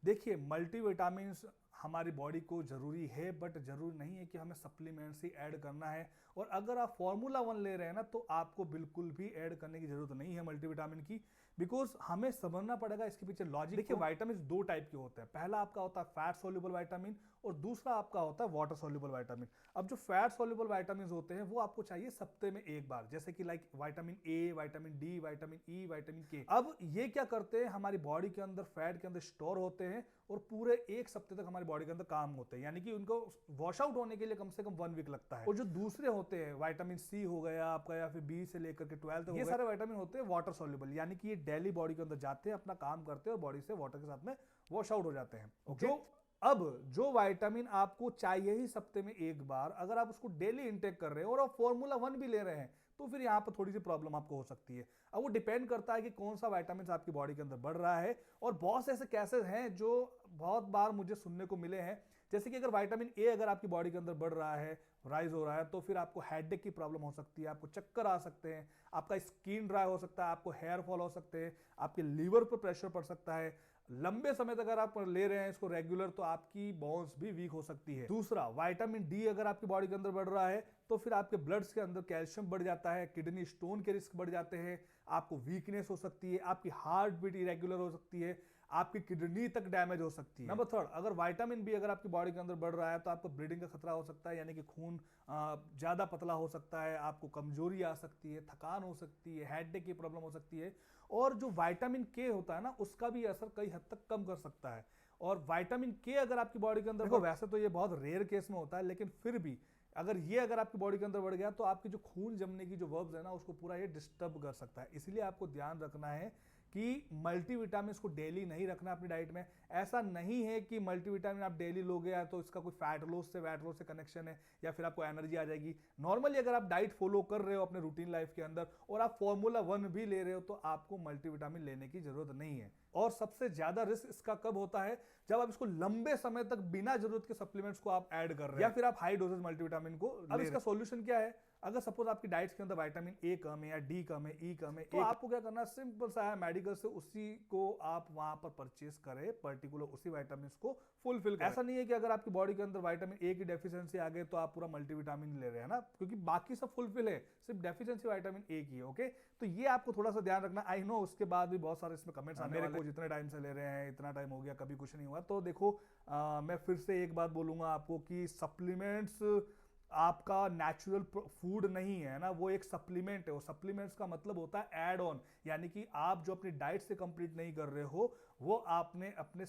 देखिए, मल्टीविटामिन्स हमारी बॉडी को ज़रूरी है, बट ज़रूरी नहीं है कि हमें सप्लीमेंट्स ही ऐड करना है। और अगर आप फार्मूला वन ले रहे हैं ना, तो आपको बिल्कुल भी ऐड करने की ज़रूरत नहीं है मल्टीविटामिन की, बिकॉज हमें समझना पड़ेगा इसके पीछे लॉजिक। देखिए, वाइटामिन दो टाइप के होते हैं। पहला आपका होता है फैट सोल्यूबल वाइटामिन और दूसरा आपका होता है वाटर सोल्यूबल वाइटामिन। अब जो फैट सोल्यूबल वाइटामिन होते हैं वो आपको चाहिए सप्ते में एक बार, जैसे कि like vitamin A, vitamin D, vitamin E, vitamin के। अब ये क्या करते हैं, हमारी बॉडी के अंदर फैट के अंदर स्टोर होते हैं और पूरे एक सप्ते तक हमारी बॉडी के अंदर काम होते हैं, यानी कि उनको वॉश आउट होने के लिए कम से कम 1 वीक लगता है। और जो दूसरे होते हैं, विटामिन सी हो गया आपका, या फिर बी से लेकर के 12 तक, ये सारे विटामिन होते हैं वाटर सोल्यूबल, यानी कि ये डेली बॉडी के अंदर जाते हैं, अपना काम करते हैं और बॉडी से वाटर के साथ में वॉश आउट हो जाते हैं। ओके, जो विटामिन आपको चाहिए ही सप्ते में एक बार, अगर आप उसको डेली इंटेक कर रहे हैं और आप फॉर्मूला वन भी ले रहे हैं, तो फिर यहां पर थोड़ी सी प्रॉब्लम आपको हो सकती है। अब वो डिपेंड करता है कि कौन सा विटामिन आपकी बॉडी के अंदर बढ़ रहा है। और बहुत से ऐसे केसेस हैं जो बहुत बार मुझे सुनने को मिले हैं, जैसे कि अगर विटामिन ए अगर आपकी बॉडी के अंदर बढ़ रहा है, राइज हो रहा है, तो फिर आपको हेडेक की प्रॉब्लम हो सकती है, आपको चक्कर आ सकते हैं, आपका स्किन ड्राई हो सकता है, आपको हेयर फॉल हो सकते हैं, आपके लीवर पर प्रेशर पड़ सकता है। लंबे समय तक अगर आप ले रहे हैं इसको रेगुलर, तो आपकी बोन्स भी वीक हो सकती है। दूसरा, विटामिन डी अगर आपकी बॉडी के अंदर बढ़ रहा है, तो फिर आपके ब्लड्स के अंदर कैल्शियम बढ़ जाता है, किडनी स्टोन के रिस्क बढ़ जाते हैं, आपको वीकनेस हो सकती है, आपकी हार्ट बीट इरेगुलर हो सकती है, आपकी किडनी तक डैमेज हो सकती है। नंबर थर्ड, अगर विटामिन बी अगर आपकी बॉडी के अंदर बढ़ रहा है, तो आपको ब्लीडिंग का खतरा हो सकता है, यानी कि खून ज्यादा पतला हो सकता है, आपको कमजोरी आ सकती है, थकान हो सकती है, हेडेक की प्रॉब्लम हो सकती है। और जो विटामिन के होता है ना, उसका भी असर कई हद तक कम कर सकता है। और विटामिन के अगर आपकी बॉडी के अंदर, देखो वैसे तो ये बहुत रेयर केस में होता है, लेकिन फिर भी अगर आपकी बॉडी के अंदर बढ़ गया, तो आपकी जो खून जमने की जो वर्ब्स है ना, उसको पूरा ये डिस्टर्ब कर सकता है। इसलिए आपको ध्यान रखना है कि मल्टीविटामिन को डेली नहीं रखना अपनी डाइट में। ऐसा नहीं है कि मल्टीविटामिन आप डेली लोगे तो इसका कोई फैट लॉस से वैट लॉस से कनेक्शन है, या फिर आपको एनर्जी आ जाएगी। नॉर्मली अगर आप डाइट फॉलो कर रहे हो अपने रूटीन लाइफ के अंदर और आप फॉर्मूला वन भी ले रहे हो, तो आपको मल्टीविटामिन लेने की जरूरत नहीं है। और सबसे ज्यादा रिस्क इसका कब होता है, जब आप इसको लंबे समय तक बिना जरूरत के सप्लीमेंट्स को आप ऐड कर रहे हैं, या फिर आप हाई डोजेज मल्टीविटामिन को। अब इसका सॉल्यूशन क्या है, अगर सपोज आपकी डाइट के अंदर विटामिन ए कम है, या डी कम है, ई कम है, तो आपको क्या करना है, सिंपल सा है, मेडिकल से उसी को आप वहां पर परचेस करें, पर्टिकुलर उसी विटामिन को फुलफिल करें। ऐसा नहीं है कि अगर आपकी बॉडी के अंदर विटामिन ए की डेफिशिएंसी आ गई तो आप पूरा मल्टीविटामिन ले रहे हैं ना, क्योंकि बाकी सब फुलफिल है, सिर्फ डेफिशिएंसी विटामिन ए की है। ओके, तो ये आपको थोड़ा सा ध्यान रखना। आई नो उसके बाद भी बहुत सारे इसमें कमेंट्स आने वाले, जितने टाइम से ले रहे हैं, इतना टाइम हो गया, कभी कुछ नहीं हुआ। तो देखो, मैं फिर से एक बात बोलूंगा आपको कि सप्लीमेंट्स आपका नेचुरल फूड नहीं है ना, वो एक सप्लीमेंट है। वो सप्लीमेंट्स का मतलब होता है ऐड ऑन, यानी कि आप जो अपनी डाइट से कंप्लीट नहीं कर रहे हो, वो आपने अपने